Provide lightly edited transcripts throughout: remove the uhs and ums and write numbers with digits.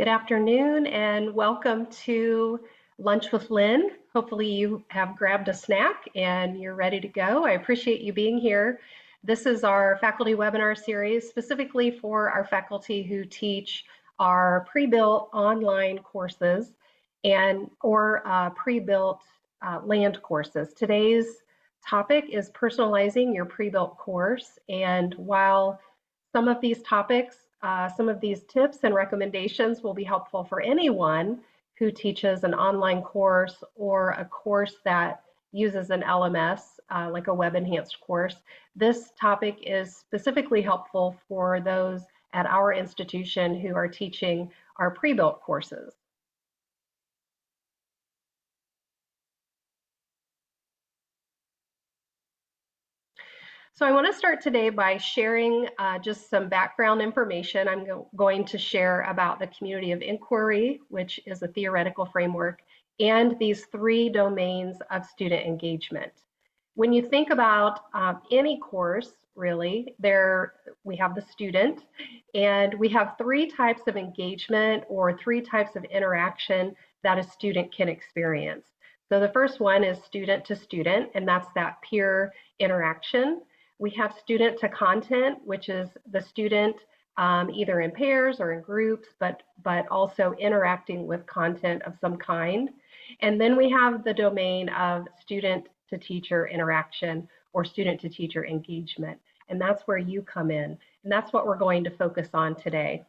Good afternoon and welcome to Lunch with Lynn. Hopefully you have grabbed a snack and you're ready to go. I appreciate you being here. This is our faculty webinar series specifically for our faculty who teach our pre-built online courses or pre-built land courses. Today's topic is personalizing your pre-built course, and while some of these topics, some of these tips and recommendations will be helpful for anyone who teaches an online course or a course that uses an LMS, like a web enhanced course. This topic is specifically helpful for those at our institution who are teaching our pre-built courses. So I want to start today by sharing just some background information. I'm going to share about the community of inquiry, which is a theoretical framework, and these three domains of student engagement. When you think about any course, really, we have the student, and we have three types of engagement or three types of interaction that a student can experience. So the first one is student to student, and that's that peer interaction. We have student to content, which is the student either in pairs or in groups, but also interacting with content of some kind. And then we have the domain of student to teacher interaction or student to teacher engagement. And that's where you come in. And that's what we're going to focus on today.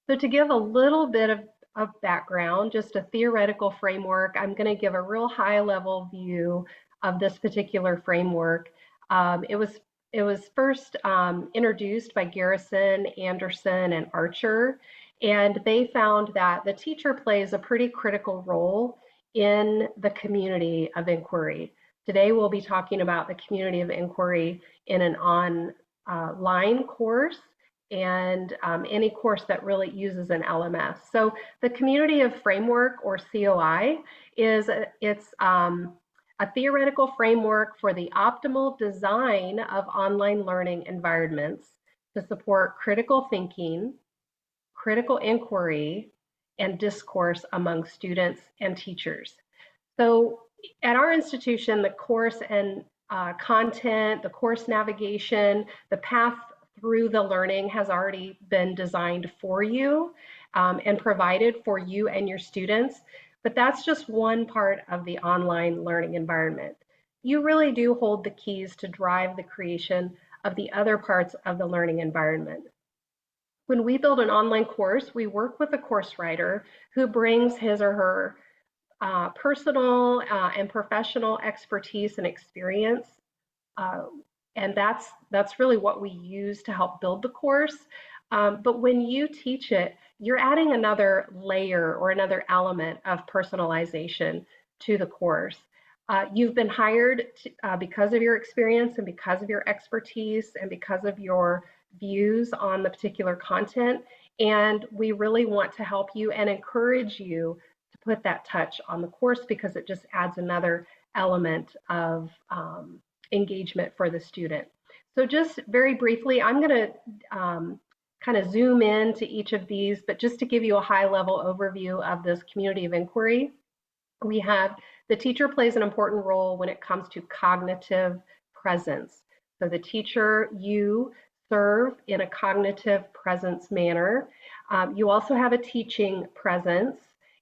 So to give a little bit of background, just a theoretical framework, I'm going to give a real high level view of this particular framework. It was first introduced by Garrison, Anderson, and Archer, and they found that the teacher plays a pretty critical role in the community of inquiry. Today we'll be talking about the community of inquiry in an online course and any course that really uses an LMS. So the community of framework, or COI, is a theoretical framework for the optimal design of online learning environments to support critical thinking, critical inquiry, and discourse among students and teachers. So at our institution, the course and content, the course navigation, the path through the learning has already been designed for you and provided for you and your students. But that's just one part of the online learning environment. You really do hold the keys to drive the creation of the other parts of the learning environment. When we build an online course, we work with a course writer who brings his or her personal and professional expertise and experience. And that's really what we use to help build the course. But when you teach it, you're adding another layer or another element of personalization to the course. You've been hired because of your experience and because of your expertise and because of your views on the particular content. And we really want to help you and encourage you to put that touch on the course because it just adds another element of engagement for the student. So just very briefly, I'm going to kind of zoom in to each of these, but just to give you a high level overview of this community of inquiry, we have the teacher plays an important role when it comes to cognitive presence. So the teacher, you serve in a cognitive presence manner. You also have a teaching presence,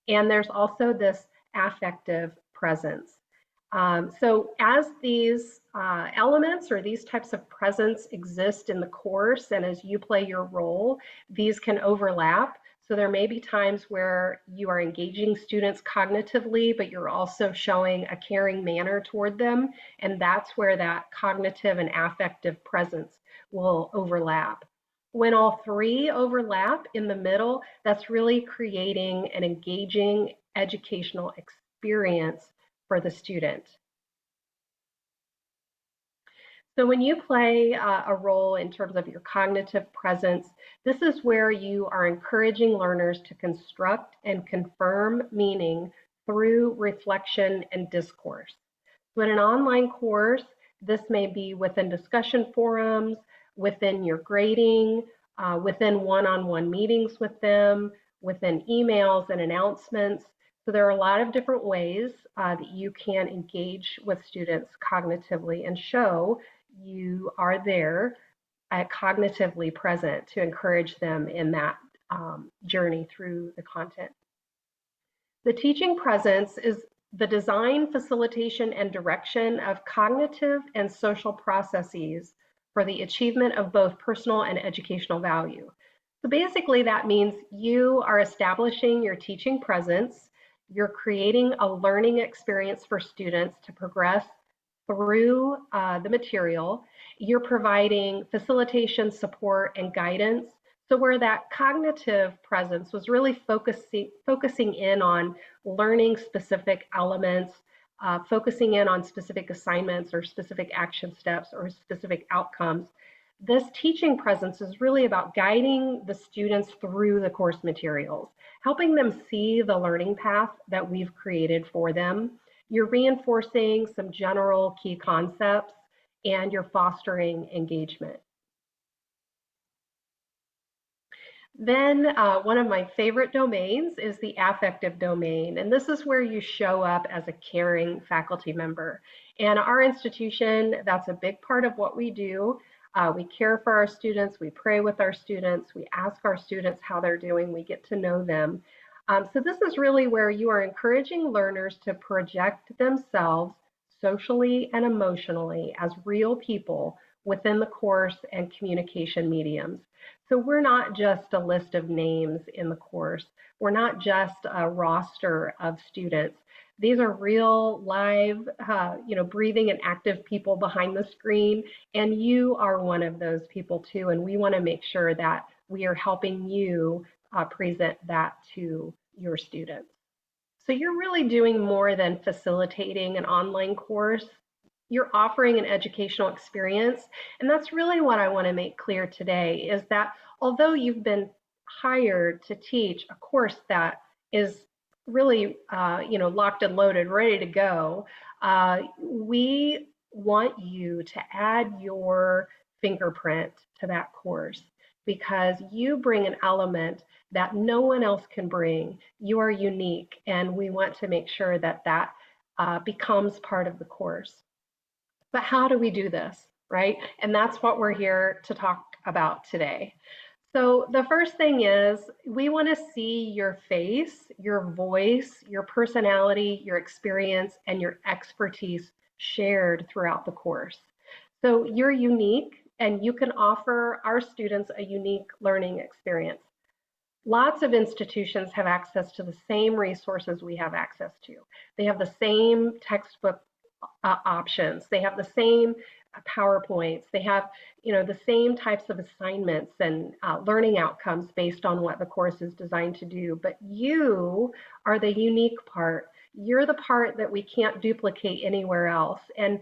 and there's also this affective presence. So as these elements or these types of presence exist in the course, and as you play your role, these can overlap. So there may be times where you are engaging students cognitively, but you're also showing a caring manner toward them, and that's where that cognitive and affective presence will overlap. When all three overlap in the middle, that's really creating an engaging educational experience for the student. So when you play a role in terms of your cognitive presence, this is where you are encouraging learners to construct and confirm meaning through reflection and discourse. So in an online course, this may be within discussion forums, within your grading, within one-on-one meetings with them, within emails and announcements. So there are a lot of different ways that you can engage with students cognitively and show you are there cognitively present to encourage them in that journey through the content. The teaching presence is the design, facilitation, and direction of cognitive and social processes for the achievement of both personal and educational value. So basically that means you are establishing your teaching presence, you're creating a learning experience for students to progress through the material, you're providing facilitation, support, and guidance. So where that cognitive presence was really focusing in on learning specific elements, focusing in on specific assignments or specific action steps or specific outcomes, this teaching presence is really about guiding the students through the course materials, helping them see the learning path that we've created for them. You're reinforcing some general key concepts and you're fostering engagement. Then one of my favorite domains is the affective domain, and this is where you show up as a caring faculty member. And our institution, that's a big part of what we do. We care for our students, we pray with our students, we ask our students how they're doing, we get to know them. So this is really where you are encouraging learners to project themselves socially and emotionally as real people within the course and communication mediums. So we're not just a list of names in the course. We're not just a roster of students. These are real, live, breathing and active people behind the screen, and you are one of those people too. And we want to make sure that we are helping you present that to your students. So you're really doing more than facilitating an online course. You're offering an educational experience. And that's really what I want to make clear today is that although you've been hired to teach a course that is really locked and loaded, ready to go, we want you to add your fingerprint to that course because you bring an element that no one else can bring. You are unique, and we want to make sure that that becomes part of the course. But how do we do this, right? And that's what we're here to talk about today. So the first thing is we want to see your face, your voice, your personality, your experience, and your expertise shared throughout the course. So you're unique, and you can offer our students a unique learning experience. Lots of institutions have access to the same resources we have access to. They have the same textbook options. They have the same PowerPoints. They have, the same types of assignments and learning outcomes based on what the course is designed to do. But you are the unique part. You're the part that we can't duplicate anywhere else. And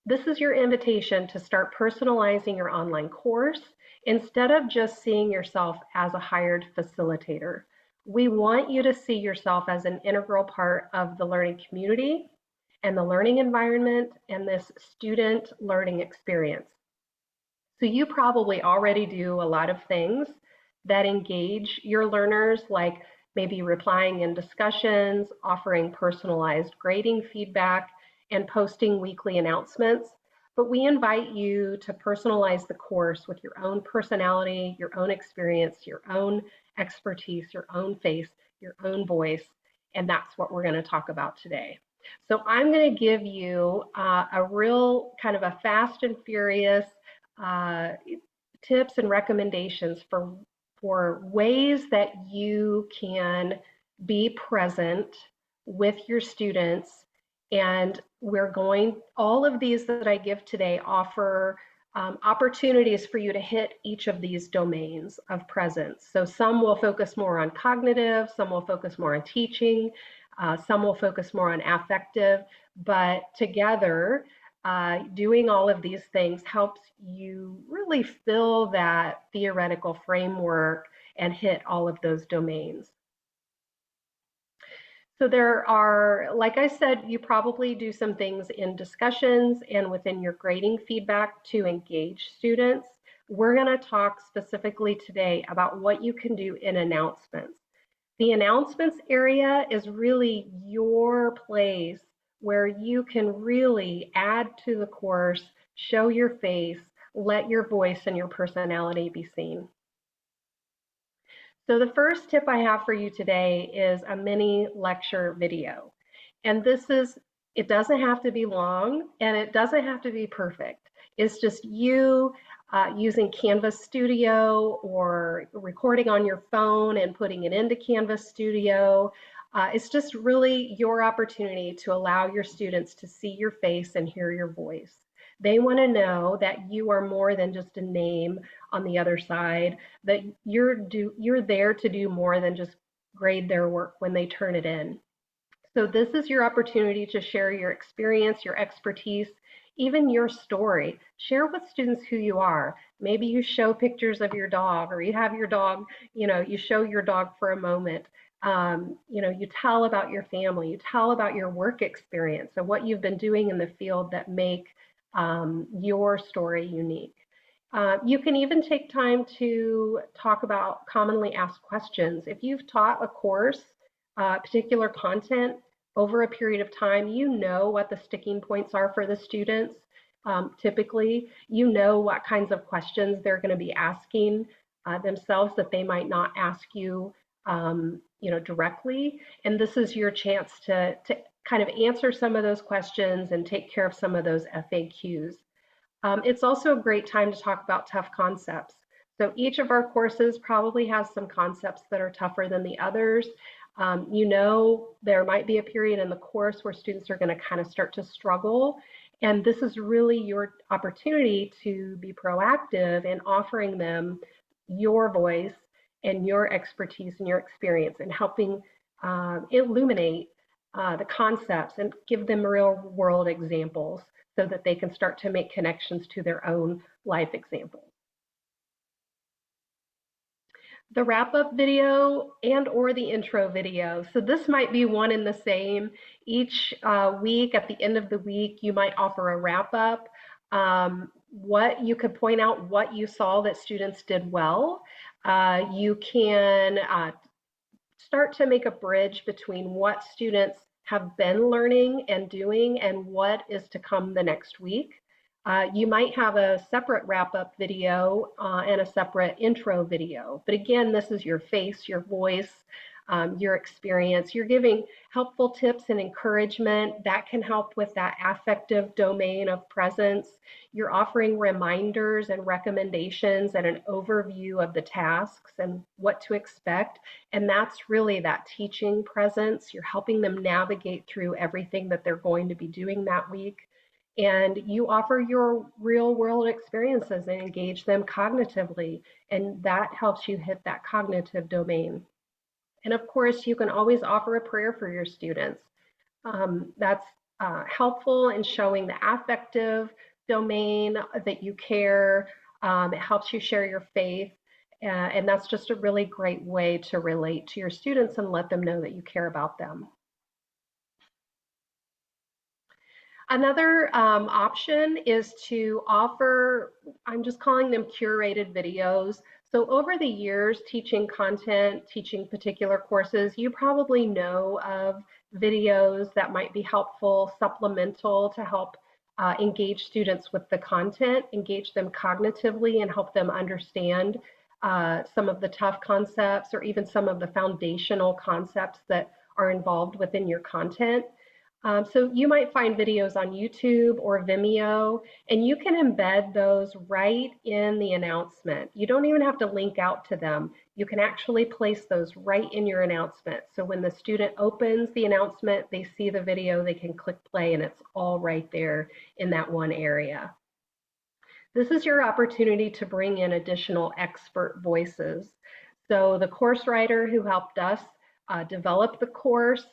this is your invitation to start personalizing your online course instead of just seeing yourself as a hired facilitator. We want you to see yourself as an integral part of the learning community and the learning environment and this student learning experience. So you probably already do a lot of things that engage your learners, like maybe replying in discussions, offering personalized grading feedback, and posting weekly announcements. But we invite you to personalize the course with your own personality, your own experience, your own expertise, your own face, your own voice, and that's what we're going to talk about today. So I'm going to give you a real kind of a fast and furious tips and recommendations for ways that you can be present with your students. And all of these that I give today offer opportunities for you to hit each of these domains of presence. So some will focus more on cognitive, some will focus more on teaching, some will focus more on affective, but together, doing all of these things helps you really fill that theoretical framework and hit all of those domains. So there are, like I said, you probably do some things in discussions and within your grading feedback to engage students. We're going to talk specifically today about what you can do in announcements. The announcements area is really your place where you can really add to the course, show your face, let your voice and your personality be seen. So the first tip I have for you today is a mini lecture video. And it doesn't have to be long and it doesn't have to be perfect. It's just you using Canvas Studio or recording on your phone and putting it into Canvas Studio. It's just really your opportunity to allow your students to see your face and hear your voice. They want to know that you are more than just a name on the other side, that you're there to do more than just grade their work when they turn it in. So this is your opportunity to share your experience, your expertise, even your story. Share with students who you are. Maybe you show pictures of your dog, or you have your dog, you show your dog for a moment. You tell about your family, you tell about your work experience, and what you've been doing in the field that make your story unique. You can even take time to talk about commonly asked questions. If you've taught a course, particular content over a period of time, you know what the sticking points are for the students. Typically, you know what kinds of questions they're going to be asking themselves that they might not ask you, directly. And this is your chance to kind of answer some of those questions and take care of some of those FAQs. It's also a great time to talk about tough concepts. So each of our courses probably has some concepts that are tougher than the others. There might be a period in the course where students are going to kind of start to struggle. And this is really your opportunity to be proactive in offering them your voice and your expertise and your experience and helping illuminate the concepts and give them real world examples so that they can start to make connections to their own life examples. The wrap-up video and or the intro video. So this might be one and the same. Each week, at the end of the week, you might offer a wrap-up. What you could point out what you saw that students did well. You can start to make a bridge between what students have been learning and doing and what is to come the next week. You might have a separate wrap-up video and a separate intro video. But again, this is your face, your voice, your experience. You're giving helpful tips and encouragement that can help with that affective domain of presence. You're offering reminders and recommendations and an overview of the tasks and what to expect. And that's really that teaching presence. You're helping them navigate through everything that they're going to be doing that week. And you offer your real world experiences and engage them cognitively. And that helps you hit that cognitive domain. And of course, you can always offer a prayer for your students. That's helpful in showing the affective domain that you care. It helps you share your faith. And that's just a really great way to relate to your students and let them know that you care about them. Another option is to offer, I'm just calling them curated videos. So over the years, teaching content, teaching particular courses, you probably know of videos that might be helpful, supplemental to help engage students with the content, engage them cognitively and help them understand some of the tough concepts or even some of the foundational concepts that are involved within your content. So you might find videos on YouTube or Vimeo, and you can embed those right in the announcement. You don't even have to link out to them. You can actually place those right in your announcement. So when the student opens the announcement, they see the video, they can click play, and it's all right there in that one area. This is your opportunity to bring in additional expert voices. So the course writer who helped us develop the course,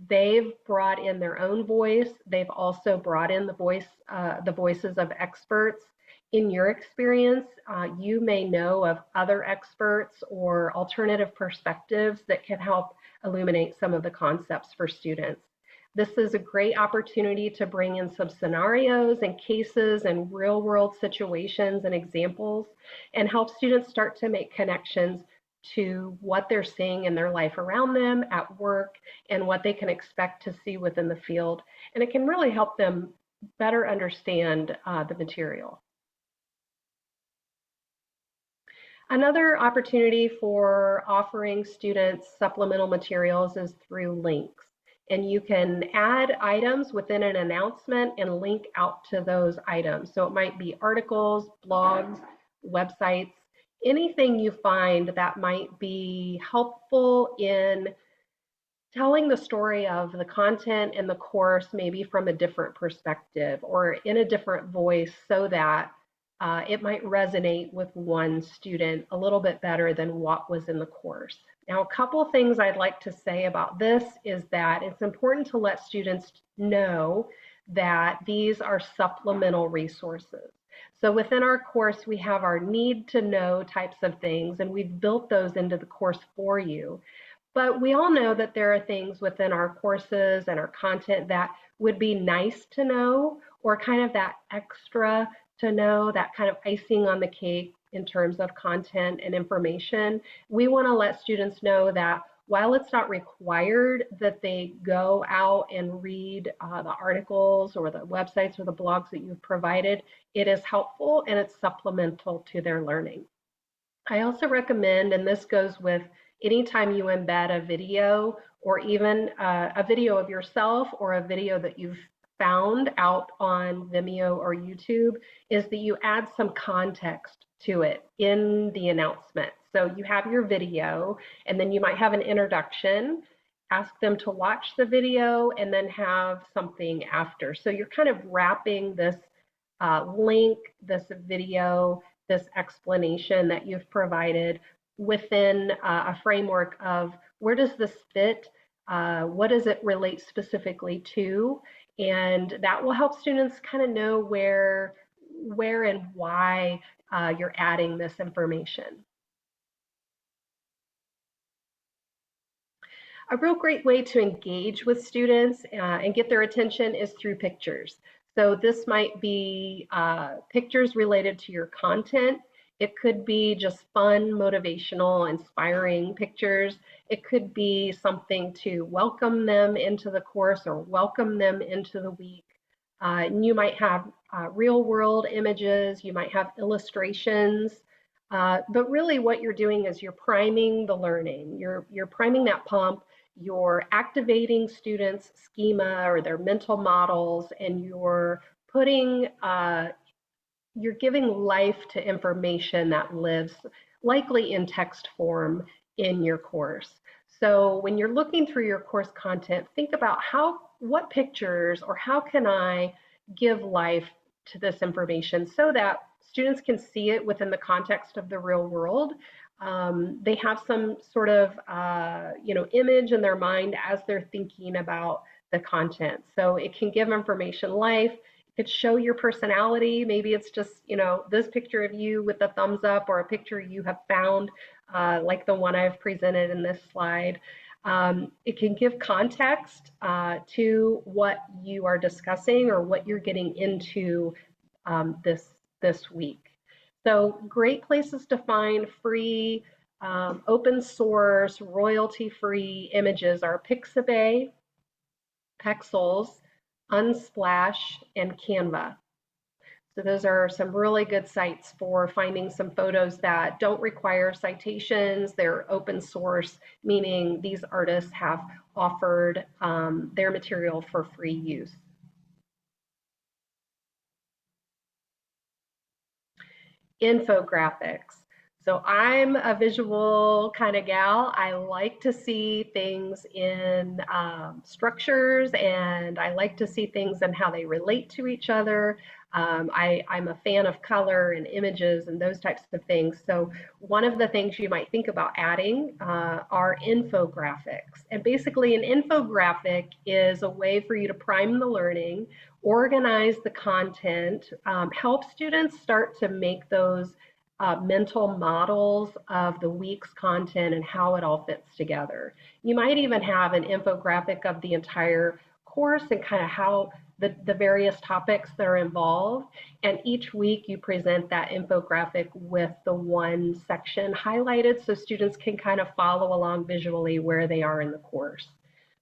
they've brought in their own voice. They've also brought in the voices of experts. In your experience, you may know of other experts or alternative perspectives that can help illuminate some of the concepts for students. This is a great opportunity to bring in some scenarios and cases and real world situations and examples and help students start to make connections to what they're seeing in their life around them at work and what they can expect to see within the field. And it can really help them better understand the material. Another opportunity for offering students supplemental materials is through links. And you can add items within an announcement and link out to those items. So it might be articles, blogs, websites, anything you find that might be helpful in telling the story of the content and the course maybe from a different perspective or in a different voice so that it might resonate with one student a little bit better than what was in the course. Now, a couple of things I'd like to say about this is that it's important to let students know that these are supplemental resources. So within our course, we have our need to know types of things, and we've built those into the course for you. But we all know that there are things within our courses and our content that would be nice to know or kind of that extra to know, that kind of icing on the cake in terms of content and information. We want to let students know that while it's not required that they go out and read the articles or the websites or the blogs that you've provided, it is helpful and it's supplemental to their learning. I also recommend, and this goes with anytime you embed a video or even a video of yourself or a video that you've found out on Vimeo or YouTube, is that you add some context to it in the announcement. So you have your video and then you might have an introduction, ask them to watch the video and then have something after. So you're kind of wrapping this link, this video, this explanation that you've provided within a framework of where does this fit, what does it relate specifically to, and that will help students kind of know where and why you're adding this information. A real great way to engage with students and get their attention is through pictures. So this might be pictures related to your content. It could be just fun, motivational, inspiring pictures. It could be something to welcome them into the course or welcome them into the week. And you might have real world images, you might have illustrations, but really what you're doing is you're priming the learning. You're priming that pump, you're activating students' schema or their mental models, and you're putting you're giving life to information that lives likely in text form in your course. So when you're looking through your course content, think about what pictures or how can I give life to this information so that students can see it within the context of the real world. They have some sort of image in their mind as they're thinking about the content. So it can give information life. It could show your personality. Maybe it's just, this picture of you with a thumbs up or a picture you have found, like the one I've presented in this slide. It can give context to what you are discussing or what you're getting into this week. So great places to find free, open source, royalty-free images are Pixabay, Pexels, Unsplash, and Canva. So those are some really good sites for finding some photos that don't require citations. They're open source, meaning these artists have offered their material for free use. Infographics. So I'm a visual kind of gal. I like to see things in structures, and I like to see things and how they relate to each other. I'm a fan of color and images and those types of things. So one of the things you might think about adding are infographics. And basically an infographic is a way for you to prime the learning, organize the content, help students start to make those mental models of the week's content and how it all fits together. You might even have an infographic of the entire course and kind of how the various topics that are involved. And each week you present that infographic with the one section highlighted so students can kind of follow along visually where they are in the course.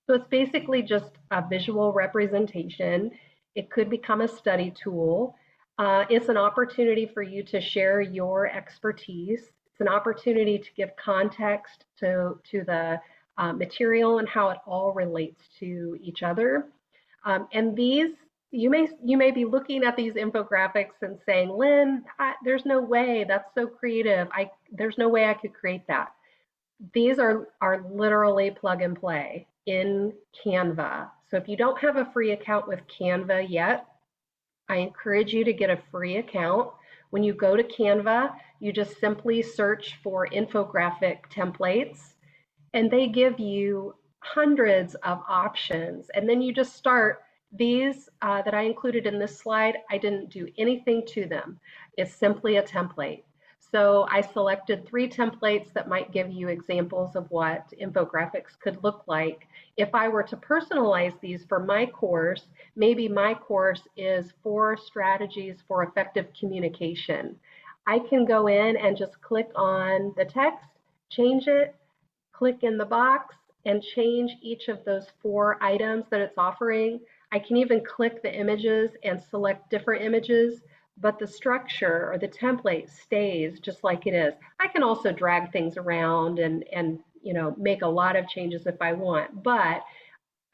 So it's basically just a visual representation. It could become a study tool. It's an opportunity for you to share your expertise. It's an opportunity to give context to the material and how it all relates to each other. And these, you may be looking at these infographics and saying, Lynn, there's no way, that's so creative. There's no way I could create that. These are literally plug and play in Canva. So if you don't have a free account with Canva yet, I encourage you to get a free account. When you go to Canva, you just simply search for infographic templates, and they give you hundreds of options. And then you just start. These that I included in this slide, I didn't do anything to them. It's simply a template. So I selected 3 templates that might give you examples of what infographics could look like. If I were to personalize these for my course, maybe my course is 4 strategies for effective communication. I can go in and just click on the text, change it, click in the box, and change each of those 4 items that it's offering. I can even click the images and select different images, but the structure or the template stays just like it is. I can also drag things around and make a lot of changes if I want, but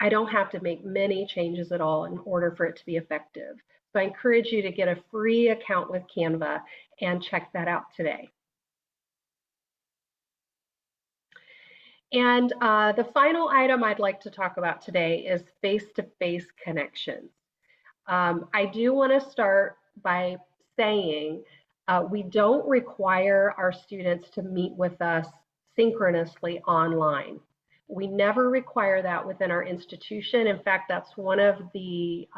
I don't have to make many changes at all in order for it to be effective. So I encourage you to get a free account with Canva and check that out today. And the final item I'd like to talk about today is face-to-face connections. I do want to start by saying we don't require our students to meet with us synchronously online. We never require that within our institution. In fact, that's one of the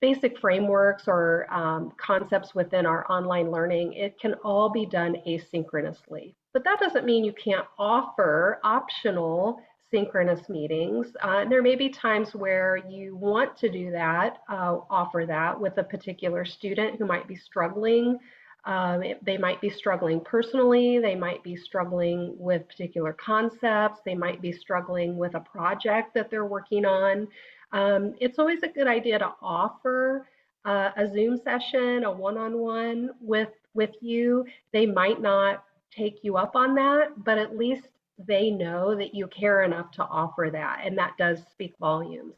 basic frameworks or concepts within our online learning. It can all be done asynchronously. But that doesn't mean you can't offer optional synchronous meetings. There may be times where you want to do that, offer that with a particular student who might be struggling. They might be struggling personally, they might be struggling with particular concepts, they might be struggling with a project that they're working on. It's always a good idea to offer a Zoom session, a one-on-one with you. They might not take you up on that, but at least they know that you care enough to offer that, and that does speak volumes.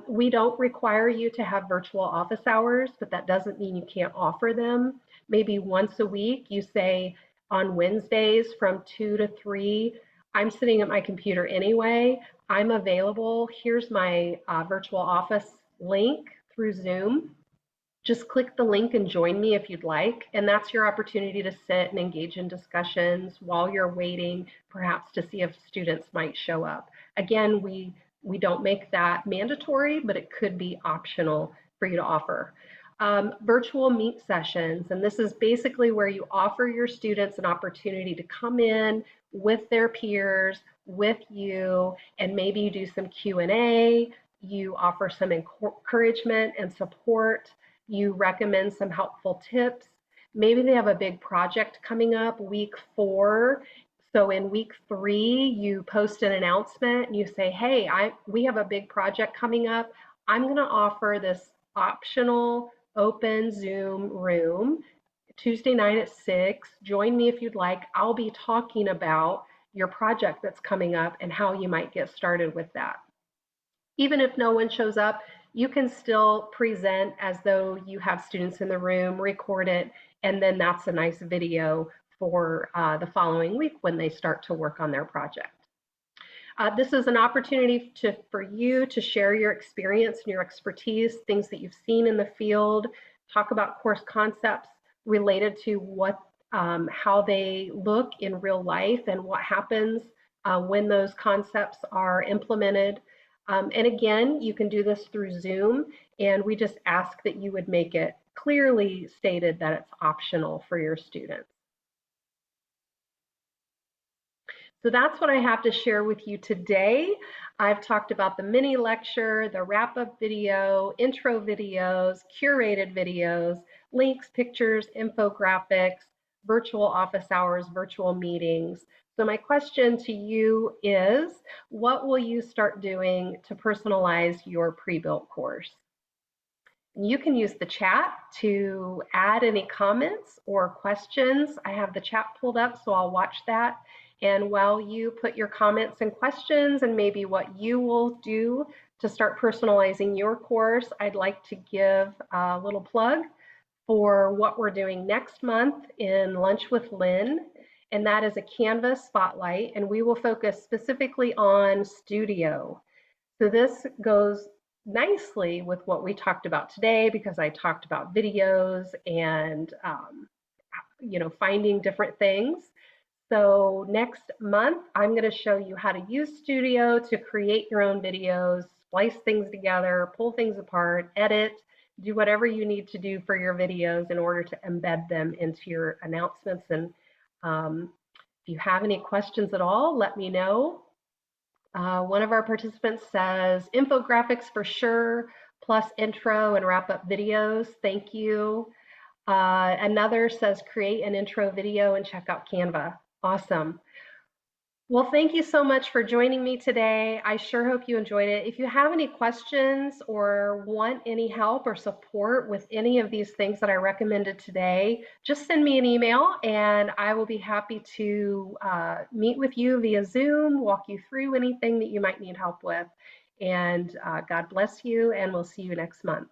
We don't require you to have virtual office hours, but that doesn't mean you can't offer them. Maybe once a week, you say on Wednesdays from 2 to 3, I'm sitting at my computer anyway, I'm available. Here's my virtual office link through Zoom. Just click the link and join me if you'd like. And that's your opportunity to sit and engage in discussions while you're waiting, perhaps to see if students might show up. Again, we don't make that mandatory, but it could be optional for you to offer. Virtual meet sessions, and this is basically where you offer your students an opportunity to come in with their peers, with you, and maybe you do some Q&A, you offer some encouragement and support, you recommend some helpful tips. Maybe they have a big project coming up week 4. So in week 3, you post an announcement and you say, hey, we have a big project coming up. I'm going to offer this optional open Zoom room Tuesday night at 6. Join me if you'd like. I'll be talking about your project that's coming up and how you might get started with that. Even if no one shows up, you can still present as though you have students in the room, record it, and then that's a nice video for the following week when they start to work on their project. This is an opportunity for you to share your experience and your expertise, things that you've seen in the field, talk about course concepts related to how they look in real life and what happens when those concepts are implemented. And again, you can do this through Zoom, and we just ask that you would make it clearly stated that it's optional for your students. So that's what I have to share with you today. I've talked about the mini lecture, the wrap-up video, intro videos, curated videos, links, pictures, infographics, virtual office hours, virtual meetings. So my question to you is, what will you start doing to personalize your pre-built course? You can use the chat to add any comments or questions. I have the chat pulled up, so I'll watch that. And while you put your comments and questions and maybe what you will do to start personalizing your course, I'd like to give a little plug for what we're doing next month in Lunch with Lynn. And that is a Canvas spotlight, and we will focus specifically on studio. So this goes nicely with what we talked about today, because I talked about videos and finding different things. So next month, I'm going to show you how to use Studio to create your own videos, splice things together, pull things apart, edit, do whatever you need to do for your videos in order to embed them into your announcements. And if you have any questions at all, let me know. One of our participants says, infographics for sure, plus intro and wrap-up videos. Thank you. Another says, create an intro video and check out Canva. Awesome. Well, thank you so much for joining me today. I sure hope you enjoyed it. If you have any questions or want any help or support with any of these things that I recommended today, just send me an email and I will be happy to meet with you via Zoom, walk you through anything that you might need help with. And God bless you, and we'll see you next month.